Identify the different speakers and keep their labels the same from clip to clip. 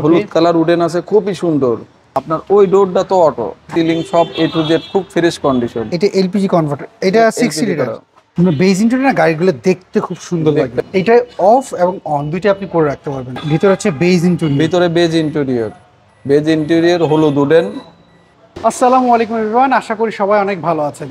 Speaker 1: হলুদ colour wooden আছে, খুবই সুন্দর। আপনার ওই ডোরটা তো অটো, সিলিং সব এ টু জেড খুব ফ্রেশ কন্ডিশন।
Speaker 2: এটা এলপিজি কনভার্টার, এটা 6 লিটার। বেজ ইন্টেরিয়র না, গাড়িগুলো দেখতে খুব সুন্দর লাগে। এটা অফ এবং অন দুইটা আপনি করে রাখতে পারবেন। ভিতরে হচ্ছে বেজ ইন্টেরিয়র,
Speaker 1: ভিতরে বেজ ইন্টেরিয়র, বেজ ইন্টেরিয়র হলুদ উডেন।
Speaker 2: আসসালামু আলাইকুম এভরিওয়ান, আশা করি সবাই অনেক ভালো আছেন।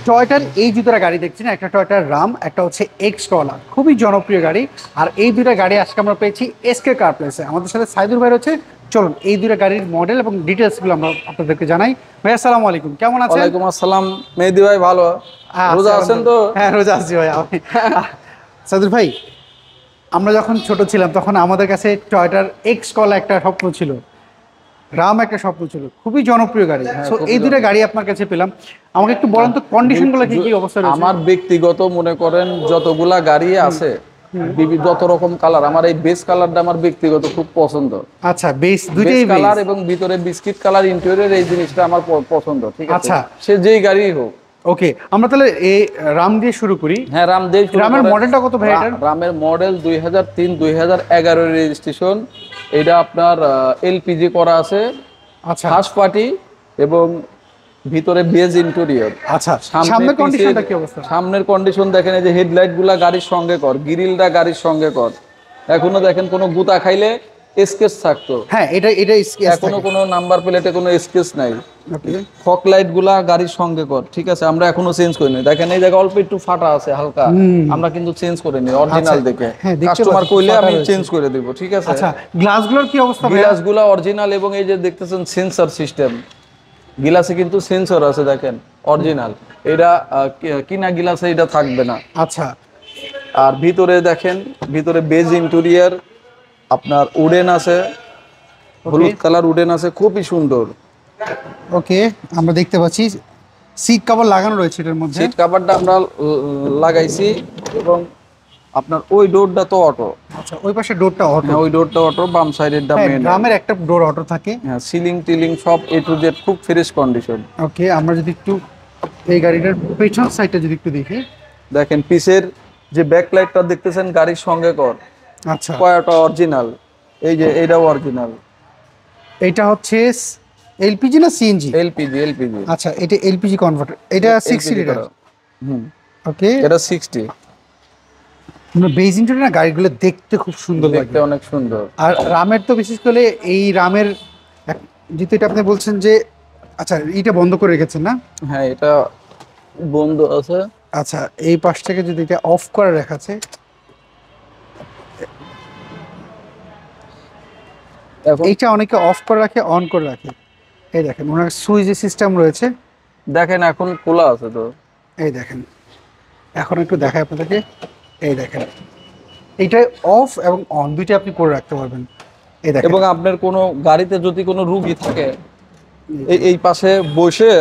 Speaker 2: টয়োটার এই দুটো গাড়ি দেখছেন, একটা টয়োটার রাম, একটা হচ্ছে এক্স করলা, খুবই জনপ্রিয় গাড়ি। আর এই দুটো গাড়ি আজকে আমরা পেয়েছি এসকে কার প্লেসে। আমাদের সাথে সাইদুর ভাই রয়েছে। চলুন এই দুটো গাড়ির মডেল এবং ডিটেলসগুলো আমরা আপনাদেরকে জানাই। ভাই আসসালামু আলাইকুম, কেমন আছেন?
Speaker 1: ওয়ালাইকুম আসসালাম মেহেদি ভাই, ভালো রোজা আছেন তো?
Speaker 2: হ্যাঁ রোজা আছি ভাই। সাইদুর ভাই, আমরা যখন ছোট ছিলাম তখন আমাদের কাছে টয়োটার এক্স করলা একটা স্বপ্ন ছিল, রাম একটা স্বপ্ন ছিল, খুবই জনপ্রিয় গাড়ি। সো এই দুটো গাড়ি আপনার কাছে পেলাম, আমাকে একটু বলেন তো কন্ডিশনগুলো কি কি অবস্থা রয়েছে?
Speaker 1: আমার ব্যক্তিগত মনে করেন যতগুলা গাড়ি আছে, যত রকম কালার, আমার এই বেস কালারটা আমার ব্যক্তিগত খুব পছন্দ।
Speaker 2: আচ্ছা, বেস দুইটাই
Speaker 1: কালার এবং ভিতরে বিস্কিট কালার ইন্টেরিয়র, এই জিনিসটা আমার পছন্দ। ঠিক আছে,
Speaker 2: আচ্ছা,
Speaker 1: সে যেই গাড়ি হোক।
Speaker 2: ওকে, আমরা তাহলে এই রাম দিয়ে শুরু করি।
Speaker 1: হ্যাঁ, রাম দিয়ে শুরু।
Speaker 2: রামের মডেলটা কত ভাই? এটার
Speaker 1: রামের মডেল 2003 2011 রেজিস্ট্রেশন। এটা আপনার এলপিজি করা আছে।
Speaker 2: আচ্ছা,
Speaker 1: ফার্স্ট পার্টি এবং ভিতরে বেজ ইন্টেরিয়র।
Speaker 2: আচ্ছা, সামনের কন্ডিশনটা কি অবস্থা?
Speaker 1: সামনের কন্ডিশন দেখেন, এই যে হেডলাইট গুলা গাড়ির সঙ্গে কর, গ্রিলটা গাড়ির সঙ্গে কর। এখনো দেখেন কোনো গুতা খাইলে স্কেচ থাকতো।
Speaker 2: হ্যাঁ, এটা
Speaker 1: এখনো কোনো নাম্বার প্লেটে কোনো স্কেচ নাই। ফক লাইট গুলা গাড়ির সঙ্গে কর, ঠিক আছে। আমরা এখনো চেঞ্জ করিনি। দেখেন এই জায়গায় অল্প একটু ফাটা আছে হালকা, আমরা কিন্তু চেঞ্জ করিনি, অরিজিনাল দেখে। কাস্টমার কইলে আমি চেঞ্জ করে দেব, ঠিক আছে।
Speaker 2: আচ্ছা, গ্লাসগুলোর কি অবস্থা?
Speaker 1: গ্লাসগুলো অরিজিনাল এবং এই যে দেখতেছেন সেন্সর সিস্টেম, গ্লাসে কিন্তু সেন্সর আছে, দেখেন অরিজিনাল। এটা কিনা গ্লাসে এটা থাকবে না।
Speaker 2: আচ্ছা,
Speaker 1: আর ভিতরে দেখেন, ভিতরে বেজ ইন্টেরিয়র আপনার উডেন আছে, হলুদ কালার উডেন আছে, খুবই সুন্দর।
Speaker 2: ওকে, আমরা দেখতে পাচ্ছি সিট কভার লাগানো রয়েছে এটার মধ্যে।
Speaker 1: সিট কভারটা আমরা লাগাইছি এবং আপনার ওই ডোরটা তো অটো।
Speaker 2: আচ্ছা, ওই পাশে ডোরটা অটো?
Speaker 1: ওই ডোরটা অটো, বাম সাইডেরটা মেইন।
Speaker 2: রামের একটা ডোর অটো থাকে।
Speaker 1: হ্যাঁ, সিলিং টিলিং সব এ টু জেড খুব ফ্রেশ কন্ডিশন।
Speaker 2: ওকে, আমরা যদি একটু এই গাড়িটার পেছন সাইডটা যদি একটু দেখি,
Speaker 1: দেখেন পিছের যে ব্যাকলাইটটা দেখতেছেন গাড়ির সঙ্গে কর।
Speaker 2: আচ্ছা,
Speaker 1: কয়টা অরিজিনাল, এই যে এইটাও অরিজিনাল।
Speaker 2: এটা হচ্ছে এলপিজি না সিএনজি?
Speaker 1: LPG, LPG.
Speaker 2: আচ্ছা, এটা এলপিজি কনভার্টার, এটা 60 লিটার। ওকে,
Speaker 1: এটা 60।
Speaker 2: বেজ ইন্টেরিয়র না, গাড়িগুলো দেখতে খুব সুন্দর লাগে,
Speaker 1: দেখতে অনেক সুন্দর।
Speaker 2: আর রামের তো বিশেষ করে এই রামের যেহেতু এটা আপনি বলছেন যে, আচ্ছা এইটা বন্ধ করে রেখেছেন না?
Speaker 1: হ্যাঁ, এটা বন্ধ আছে।
Speaker 2: আচ্ছা, এই পাশ থেকে যদি এটা অফ করে রাখাছে, এইটা অনেকে অফ করে রাখে, অন করে রাখে। এই দেখেন ওনার সুইচের সিস্টেম রয়েছে।
Speaker 1: দেখেন এখন খোলা আছে তো।
Speaker 2: এই দেখেন, এখন একটু দেখায় আপনাদেরকে। এই দেখেন, এইটা অফ এবং অন দুইটা আপনি করে রাখতে পারবেন। এই দেখেন,
Speaker 1: এবং আপনার কোনো গাড়িতে যদি কোনো রোগী থাকে, এই পাশে বসে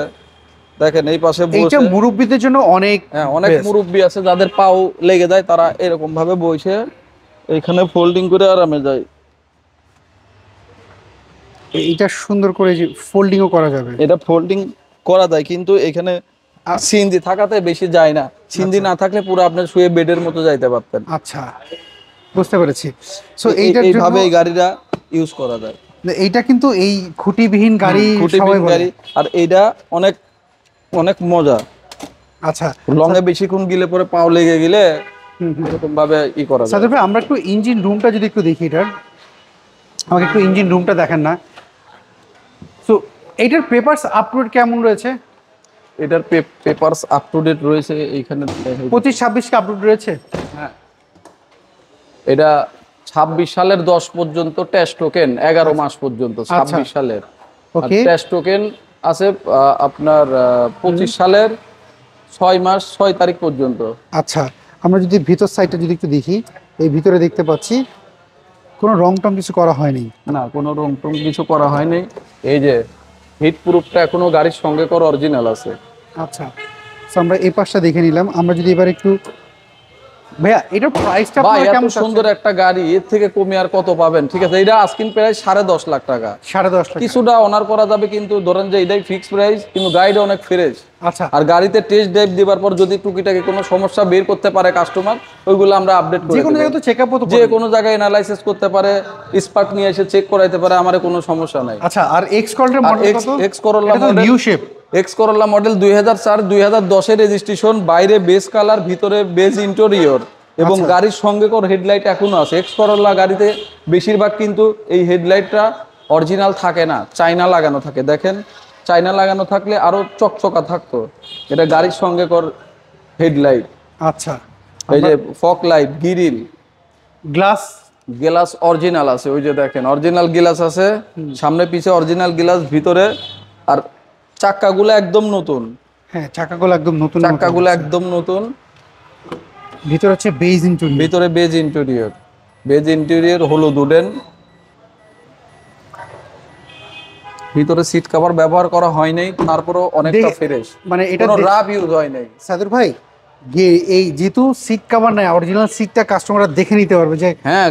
Speaker 1: দেখেন, এই পাশে বসে,
Speaker 2: এইটা মুরব্বিদের জন্য অনেক,
Speaker 1: হ্যাঁ অনেক মুরব্বি আছে যাদের পাও লেগে যায়, তারা এরকম ভাবে বসে এইখানে ফোল্ডিং করে আরামে যায়।
Speaker 2: এইটা সুন্দর করে যে ফোল্ডিংও করা যাবে।
Speaker 1: এটা ফোল্ডিং করা যায়, কিন্তু এখানে সিএনজি থাকাতে বেশি যায় না। সিএনজি না থাকলে পুরো আপনি শুয়ে বেডের মতো যাইতে পারতেন।
Speaker 2: আচ্ছা, বুঝতে পেরেছি। সো
Speaker 1: এইভাবে এই গাড়িটা ইউজ করা যায়।
Speaker 2: এইটা কিন্তু এই খুঁটিবিহীন গাড়ি,
Speaker 1: খুঁটিবিহীন গাড়ি, আর এইটা অনেক অনেক মজা।
Speaker 2: আচ্ছা,
Speaker 1: লংয়ে বেশিক্ষণ গেলে পরে পাও লেগে গেলে এরকম ভাবে ই করা যায়।
Speaker 2: সাদর ভাই, আমরা একটু ইঞ্জিন রুমটা যদি একটু দেখি, এটার আমাকে একটু ইঞ্জিন রুমটা দেখেন না। সো এইটার পেপারস আপ টু ডেট কেমন রয়েছে?
Speaker 1: এটার পেপারস আপ টু ডেট রয়েছে এইখানে
Speaker 2: 25-26 কে আপডেট রয়েছে।
Speaker 1: হ্যাঁ, এটা 26 সালের 10 পর্যন্ত টেস্ট টোকেন, 11 মাস পর্যন্ত 26 সালের।
Speaker 2: ওকে,
Speaker 1: টেস্ট টোকেন আছে আপনার 25 সালের 6 মাস 6 তারিখ পর্যন্ত।
Speaker 2: আচ্ছা, আমরা যদি ভিতর সাইডটা যদি একটু দেখি, এই ভিতরে দেখতে পাচ্ছি কোনো রং টং কিছু করা হয়নি।
Speaker 1: না, কোনো রং টং কিছু করা হয়নি। এই যে হিট প্রুফটা এখনো গাড়ির সঙ্গে করা অরিজিনাল আছে।
Speaker 2: আচ্ছা, সো আমরা এই পাশটা দেখে নিলাম। আমরা যদি এবার একটু ভাইয়া এটার প্রাইসটা
Speaker 1: ভাই
Speaker 2: আপনারা
Speaker 1: এত
Speaker 2: কেমন
Speaker 1: সুন্দর একটা গাড়ি এর থেকে কমে আর কত পাবেন? ঠিক আছে, এটা আস্কিং প্রাইস 10.5 লাখ টাকা।
Speaker 2: 10.5 লাখ
Speaker 1: কিছুটা অনার করা যাবে, কিন্তু ধরেন যে এটাই ফিক্সড প্রাইস, কিন্তু গাড়িটা অনেক ফ্রেশ।
Speaker 2: আচ্ছা
Speaker 1: আর গাড়িতে টেস্ট ড্রাইভ দেওয়ার পর যদি টুকিটাকি কোনো সমস্যা বের করতে পারে কাস্টমার, ওইগুলো আমরা আপডেট করে
Speaker 2: যে কোনো
Speaker 1: দেব।
Speaker 2: জায়গায় তো চেকআপ হতে
Speaker 1: যে
Speaker 2: পারে।
Speaker 1: কোনো জায়গায় অ্যানালাইসিস করতে পারে, স্পার্ক নিয়ে এসে চেক করাইতে পারে, আমার কোনো সমস্যা নাই।
Speaker 2: আচ্ছা আর এক্স কলার
Speaker 1: আর
Speaker 2: মডেল কত?
Speaker 1: এক্স করোলা
Speaker 2: এটা তো
Speaker 1: model,
Speaker 2: new shape.
Speaker 1: X Corolla model 2004 2010 এর রেজিস্ট্রেশন, বাইরে বেজ কালার, ভিতরে বেজ ইন্টেরিয়র এবং
Speaker 2: আচ্ছা।
Speaker 1: গাড়ির সঙ্গে কর হেডলাইট এখনো আছে। এক্স করোলা গাড়িতে বেশিরভাগ কিন্তু এই হেডলাইটটা অরিজিনাল থাকে না, চায়না লাগানো থাকে। দেখেন, চায়না লাগানো থাকলে আরো চকচকা থাকতো। এটা গাড়ির সঙ্গে কর হেডলাইট।
Speaker 2: আচ্ছা
Speaker 1: এই যে ফক light, grill,
Speaker 2: glass
Speaker 1: glass original আছে। ওই যে দেখেন অরিজিনাল গ্লাস আছে, সামনে পিছে অরিজিনাল গ্লাস, ভিতরে। আর চাক্কাগুলো একদম নতুন,
Speaker 2: হ্যাঁ চাকাগুলো একদম নতুন,
Speaker 1: চাক্কাগুলো একদম নতুন।
Speaker 2: ভিতরে হচ্ছে বেজ ইন্টেরিয়র।
Speaker 1: ভিতরে বেজ ইন্টেরিয়র, বেজ ইন্টেরিয়র হলুদ উডেন। ভিতরে সিট কভার ব্যবহার করা হয় নাই, তারপরও অনেকটা ফ্রেশ,
Speaker 2: মানে এটা
Speaker 1: কোনো রাফ ইউজ হয় নাই।
Speaker 2: সাদুর ভাই এই যেহেতু সিট কভার নাই, অরিজিনাল সিটটা কাস্টমাররা দেখে নিতে পারবে যে
Speaker 1: হ্যাঁ,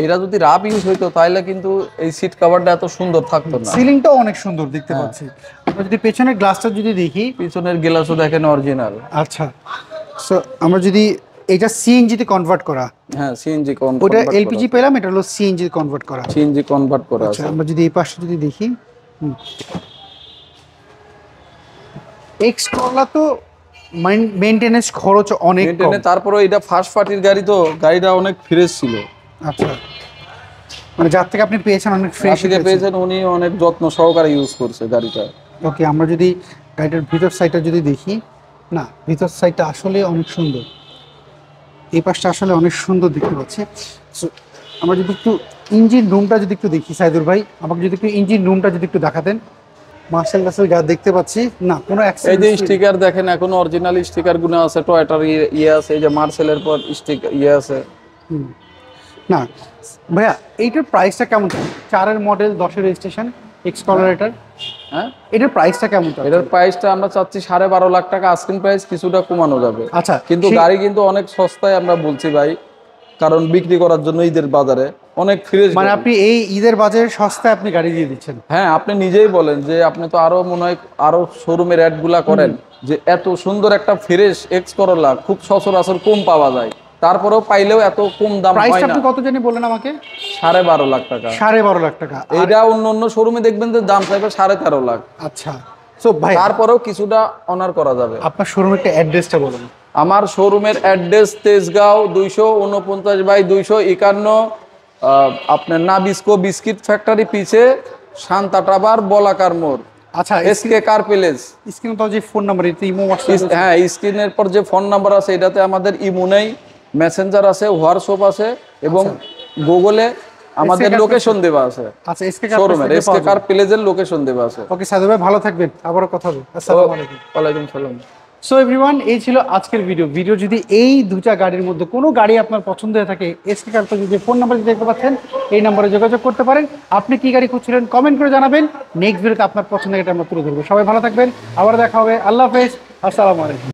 Speaker 1: এরা যদি রাফ ইউজ হইতো তাহলে কিন্তু এই সিট কভারটা এত সুন্দর থাকতো না।
Speaker 2: সিলিংটাও অনেক সুন্দর দেখতে পাচ্ছি। আমরা যদি পেছনের গ্লাসটা যদি দেখি,
Speaker 1: পিছনের গ্লাসও দেখেন অরিজিনাল।
Speaker 2: আচ্ছা সো আমরা যদি এটা সিএনজি তে কনভার্ট করা,
Speaker 1: হ্যাঁ সিএনজি
Speaker 2: ওটা এলপিজি পেলাম, এটা হলো সিএনজি কনভার্ট করা।
Speaker 1: সিএনজি কনভার্ট করা
Speaker 2: আচ্ছা
Speaker 1: আছে।
Speaker 2: আমরা যদি এই পাশে যদি দেখি, এক্স করলা তো মেইনটেনেন্স খরচ অনেক কম।
Speaker 1: তারপরে এটা ফার্স্ট পার্টির গাড়ি, তো গাড়িটা অনেক ফ্রেশ ছিল।
Speaker 2: আচ্ছা মানে যার থেকে আপনি পেয়েছেন অনেক ফ্রেশ
Speaker 1: থেকে পেয়েছেন, উনি অনেক যত্ন সহকারে ইউজ করছে গাড়িটা।
Speaker 2: ওকে আমরা যদি গাড়িটার ভিতর সাইডটা যদি দেখি, না ভিতর সাইডটা আসলে অনেক সুন্দর, এই পাশটা আসলে অনেক সুন্দর দেখতে পাচ্ছি। So, আমরা যদি একটু ইঞ্জিন রুমটা যদি একটু দেখি সাইদুর ভাই, আমাকে যদি একটু ইঞ্জিন রুমটা যদি একটু দেখাতেন। মার্শাল গাছের গা দেখতে পাচ্ছি, না কোনো
Speaker 1: এই যে
Speaker 2: অ্যাক্সিডেন্ট
Speaker 1: স্টিকার দেখেন, এখন অরিজিনাল স্টিকার গুলো আছে, টয়োটার ইয়ে আছে, এই যে মার্সেলের পর স্টিকার ইয়ে আছে।
Speaker 2: না ভাইয়া এইটার প্রাইসটা কেমন থাকে? 4 মডেল 10 রেজিস্ট্রেশন এক্স কলারেটার,
Speaker 1: হ্যাঁ
Speaker 2: এটার প্রাইসটা কেমন থাকে?
Speaker 1: এটার প্রাইসটা আমরা চাচ্ছি 12.5 লাখ টাকা আস্কিং প্রাইস, কিছুটা কমানো যাবে।
Speaker 2: আচ্ছা
Speaker 1: কিন্তু গাড়ি কিন্তু অনেক সস্তায় আমরা বলছি ভাই, কারণ বিক্রি করার জন্য ঈদের বাজারে অনেক ফ্রেশ।
Speaker 2: মানে আপনি এই ঈদের বাজারে সস্তায় আপনি গাড়ি দিয়ে দিচ্ছেন?
Speaker 1: হ্যাঁ, আপনি নিজেই বলেন যে আপনি তো আরো মনে হয় আরো শোরুমের অ্যাড গুলা করেন, যে এত সুন্দর একটা ফ্রেশ এক্স করোলা খুব সচরাচর কম পাওয়া যায়, তারপরেও পাইলেও এত কম দাম হয়
Speaker 2: প্রাইসটা
Speaker 1: না।
Speaker 2: আপনি কত জানি বললেন আমাকে?
Speaker 1: 12.5 লাখ টাকা।
Speaker 2: 12.5 লাখ টাকা।
Speaker 1: এইটা অন্য অন্য শোরুমে দেখবেন যে দাম চাইবে 13.5 লাখ।
Speaker 2: আচ্ছা সো ভাই
Speaker 1: তারপরেও কিছুটা অনার করা যাবে।
Speaker 2: আপনার শোরুমের একটা অ্যাড্রেসটা বলুন।
Speaker 1: আমার শোরুমের অ্যাড্রেস তেজগাঁও 249/251, আপনার নাবিস্কো বিস্কিট ফ্যাক্টরি পিছে, শান্তা টাবার, বলাকার মোড়,
Speaker 2: আচ্ছা
Speaker 1: এসকে কার প্যালেস।
Speaker 2: স্ক্রিনে তো যে ফোন নাম্বার, এটা ইমো হোয়াটসঅ্যাপ?
Speaker 1: হ্যাঁ, স্ক্রিনের পর যে ফোন নাম্বার আছে এটাতে আমাদের ইমো নেই, মেসেঞ্জার আছে, হোয়াটসঅ্যাপ আছে এবং গুগলে আমাদের লোকেশন দেওয়া আছে।
Speaker 2: আচ্ছা এসকে কার
Speaker 1: শোরুমের এসকে কার প্যালেসের লোকেশন দেওয়া আছে।
Speaker 2: ওকে সাদু ভাই ভালো থাকবেন, আবারও কথা হবে। আসসালামু আলাইকুম।
Speaker 1: ওয়ালাইকুম সালাম।
Speaker 2: সো এভরিওয়ান, এই ছিল আজকের ভিডিও যদি এই দুটা গাড়ির মধ্যে কোনো গাড়ি আপনার পছন্দ হয়ে থাকে, এসকে কার তো যে ফোন নাম্বার দেখতে পাচ্ছেন এই নাম্বারে যোগাযোগ করতে পারেন। আপনি কি গাড়ি খুঁজছিলেন কমেন্ট করে জানাবেন, নেক্সট ভিডিওতে আপনার পছন্দের গাড়িটা আমরা তুলে ধরবো। সবাই ভালো থাকবেন, আবার দেখা হবে। আল্লাহ হাফেজ, আসসালামু আলাইকুম।